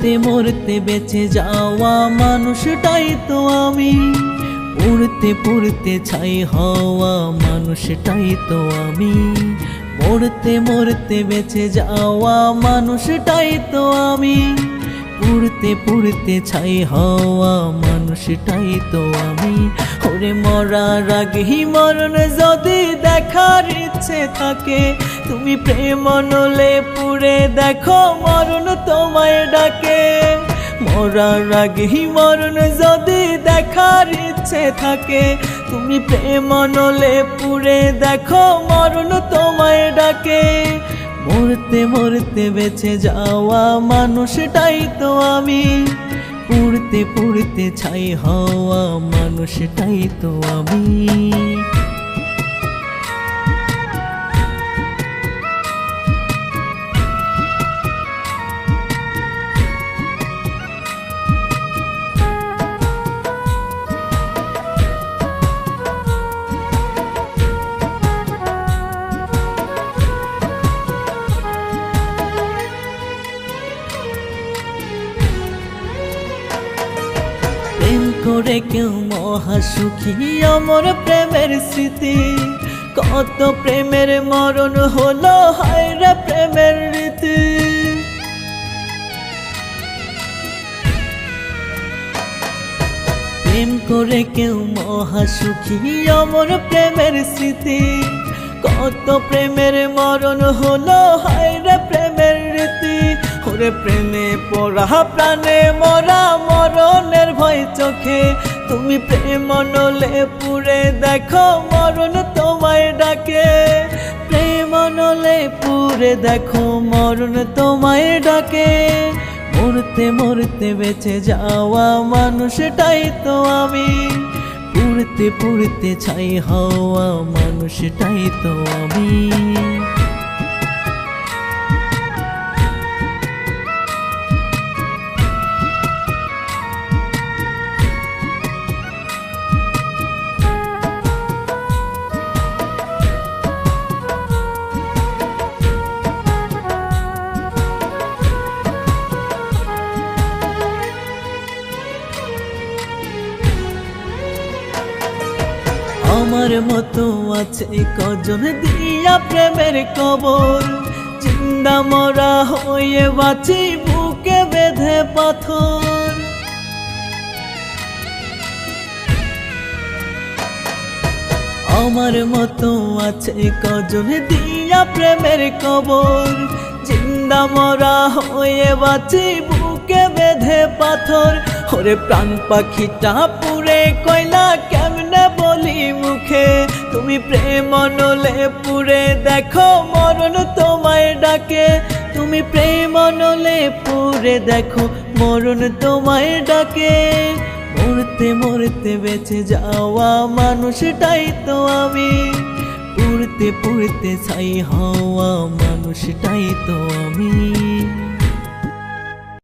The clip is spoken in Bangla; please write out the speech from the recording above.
মরতে মরতে বেঁচে যাওয়া মানুষটাই তো আমি, উড়তে পুড়তে ছাই হওয়া মানুষটাই তো আমি। মরতে মরতে বেঁচে যাওয়া মানুষটাই তো আমি, উড়তে পুড়তে ছাই হওয়া মানুষটাই তো আমি। ওরে মরার আগেই মরণ যদি দেখার ইচ্ছে থাকে, তুমি প্রেম নলে পুড়ে দেখো মরণ তোমায় ডাকে। মরার আগেই মরণ যদি দেখার ইচ্ছে থাকে, তুমি প্রেম নলে পুড়ে দেখো মরণ তোমায় ডাকে। মরতে মরতে বেঁচে যাওয়া মানুষটাই তো আমি, পুড়তে পুড়তে ছাই হওয়া মানুষটাই তো আমি। প্রেম করে কেউ মহাসুখী অমর প্রেমের স্মৃতি, কত প্রেমের মরণ হলো হায় রে প্রেমের রীতি। প্রেম করে কেউ মহাসুখী অমর প্রেমের স্মৃতি, কত প্রেমের মরণ হলো হায় রে প্রেমের রীতি। ওরে প্রেমে পড়া প্রাণে মরা মরণের ভয় চোখে, তুমি প্রেম নলে পুড়ে দেখো মরণ তোমায় ডাকে। প্রেম নলে পুড়ে দেখো মরণ তোমায় ডাকে। মরতে মরতে বেঁচে যাওয়া মানুষটাই তো আমি, পুড়তে পুড়তে ছাই হওয়া মানুষটাই তো আমি। আমার মতো আছে কজন দিয়া প্রেমের কবর, জিন্দা মরা হয়ে বাঁচি বুকে বেঁধে পাথর। আমার মতো আছে কজন দিয়া প্রেমের কবর, জিন্দা মরা হয়ে বাঁচি বুকে বেঁধে পাথর। ওরে প্রাণ পাখিটা পুড়ে কয়লা কেমনে বলি মুখে, তুমি প্রেম নলে পুড়ে দেখো মরণ তোমায় ডাকে। তুমি প্রেম নলে পুড়ে দেখো মরণ তোমায় ডাকে। মরতে মরতে বেঁচে যাওয়া মানুষটাই তো আমি, পুড়তে পুড়তে ছাই হওয়া মানুষটাই তো আমি।